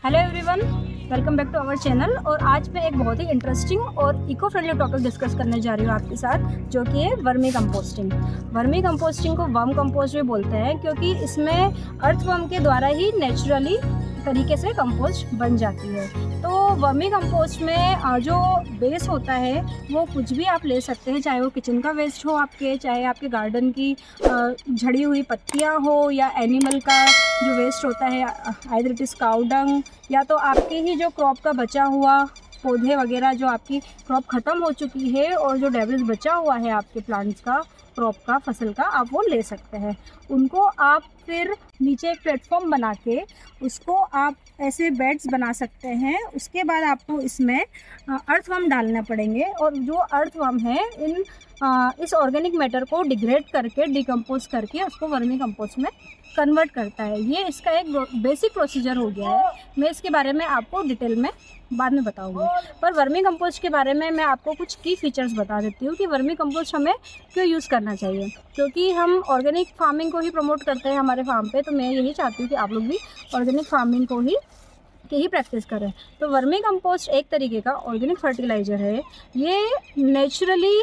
Hello everyone, welcome back to our channel. और आज मैं एक बहुत ही इंटरेस्टिंग और इको फ्रेंडली टॉपिक डिस्कस करने जा रही हूँ आपके साथ, जो कि है वर्मी कंपोस्टिंग। वर्मी कंपोस्टिंग को वर्म कंपोस्ट भी बोलते हैं, क्योंकि इसमें अर्थवर्म के द्वारा ही नेचुरली तरीके से कंपोस्ट बन जाती है। तो वर्मी कंपोस्ट में जो वेस्ट होता है वो कुछ भी आप ले सकते हैं, चाहे वो किचन का वेस्ट हो आपके, चाहे आपके गार्डन की झड़ी हुई पत्तियां हो, या एनिमल का जो वेस्ट होता है, either it is cow dung, या तो आपके ही जो क्रॉप का बचा हुआ पौधे वगैरह, जो आपकी क्रॉप ख़त्म हो चुकी है और जो डेब्रिस बचा हुआ है आपके प्लांट्स का, क्रॉप का, फसल का, आप वो ले सकते हैं। उनको आप फिर नीचे एक प्लेटफॉर्म बना के उसको आप ऐसे बेड्स बना सकते हैं। उसके बाद आपको इसमें अर्थवर्म डालने पड़ेंगे, और जो अर्थवर्म है इस ऑर्गेनिक मैटर को डिग्रेड करके, डिकम्पोज करके उसको वर्मी कंपोस्ट में कन्वर्ट करता है। ये इसका एक बेसिक प्रोसीजर हो गया है। मैं इसके बारे में आपको डिटेल में बाद में बताऊंगी, पर वर्मी कंपोस्ट के बारे में मैं आपको कुछ की फीचर्स बता देती हूँ कि वर्मी कंपोस्ट हमें क्यों यूज़ करना चाहिए। क्योंकि हम ऑर्गेनिक फार्मिंग को ही प्रमोट करते हैं हमारे फार्म पे, तो मैं यही चाहती हूँ कि आप लोग भी ऑर्गेनिक फार्मिंग को ही प्रैक्टिस करें। तो वर्मी कंपोस्ट एक तरीके का ऑर्गेनिक फर्टिलाइज़र है। ये नेचुरली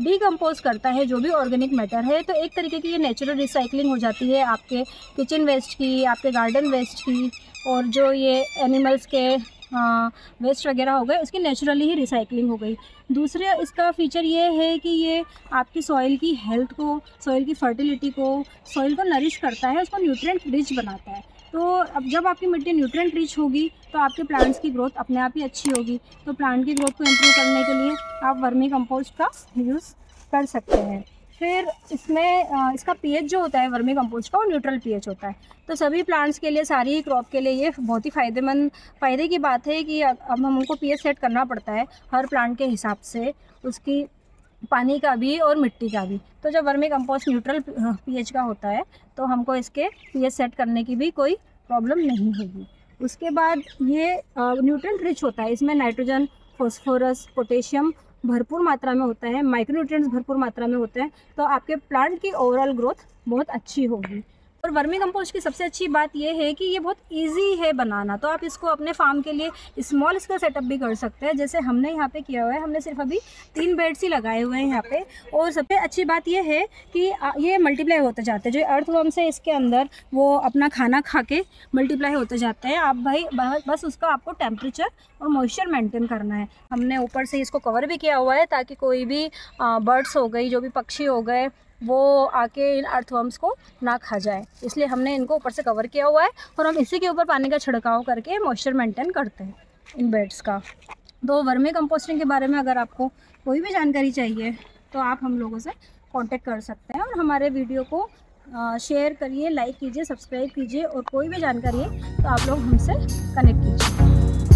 डिकम्पोज करता है जो भी ऑर्गेनिक मैटर है। तो एक तरीके की ये नेचुरल रिसाइकलिंग हो जाती है आपके किचन वेस्ट की, आपके गार्डन वेस्ट की, और जो ये एनिमल्स के वेस्ट वगैरह हो गए, उसकी नेचुरली ही रिसाइकलिंग हो गई। दूसरा इसका फीचर ये है कि ये आपकी सॉइल की हेल्थ को, सॉइल की फर्टिलिटी को, सॉइल को नरिश करता है, उसको न्यूट्रिएंट रिच बनाता है। तो अब जब आपकी मिट्टी न्यूट्रिएंट रिच होगी तो आपके प्लांट्स की ग्रोथ अपने आप ही अच्छी होगी। तो प्लांट की ग्रोथ को इम्प्रूव करने के लिए आप वर्मी कंपोस्ट का यूज़ कर सकते हैं। फिर इसमें इसका पीएच जो होता है वर्मी कंपोस्ट का, वो न्यूट्रल पीएच होता है। तो सभी प्लांट्स के लिए, सारी क्रॉप के लिए ये बहुत ही फ़ायदे की बात है कि अब हम उनको पीएच सेट करना पड़ता है हर प्लांट के हिसाब से, उसकी पानी का भी और मिट्टी का भी। तो जब वर्मी कंपोस्ट न्यूट्रल पीएच का होता है तो हमको इसके पीएच सेट करने की भी कोई प्रॉब्लम नहीं होगी। उसके बाद ये न्यूट्रिएंट रिच होता है। इसमें नाइट्रोजन, फॉस्फोरस, पोटेशियम भरपूर मात्रा में होता है, माइक्रोन्यूट्रिएंट्स भरपूर मात्रा में होते हैं। तो आपके प्लांट की ओवरऑल ग्रोथ बहुत अच्छी होगी। और वर्मी कंपोस्ट की सबसे अच्छी बात यह है कि ये बहुत इजी है बनाना। तो आप इसको अपने फार्म के लिए स्मॉल स्केल सेटअप भी कर सकते हैं, जैसे हमने यहाँ पे किया हुआ है। हमने सिर्फ अभी 3 बेड्स ही लगाए हुए हैं यहाँ पे। और सबसे अच्छी बात यह है कि ये मल्टीप्लाई होते जाते हैं। जो अर्थवर्म से इसके अंदर वो अपना खाना खा के मल्टीप्लाई होते जाते हैं। आप भाई बस उसका आपको टेम्परेचर और मॉइस्चर मेंटेन करना है। हमने ऊपर से इसको कवर भी किया हुआ है ताकि कोई भी बर्ड्स हो गई, जो भी पक्षी हो गए, वो आके इन अर्थवर्म्स को ना खा जाए, इसलिए हमने इनको ऊपर से कवर किया हुआ है। और हम इसी के ऊपर पानी का छिड़काव करके मॉइस्चर मेंटेन करते हैं इन बेड्स का। तो वर्मी कंपोस्टिंग के बारे में अगर आपको कोई भी जानकारी चाहिए तो आप हम लोगों से कांटेक्ट कर सकते हैं। और हमारे वीडियो को शेयर करिए, लाइक कीजिए, सब्सक्राइब कीजिए, और कोई भी जानकारी है तो आप लोग हमसे कनेक्ट कीजिए।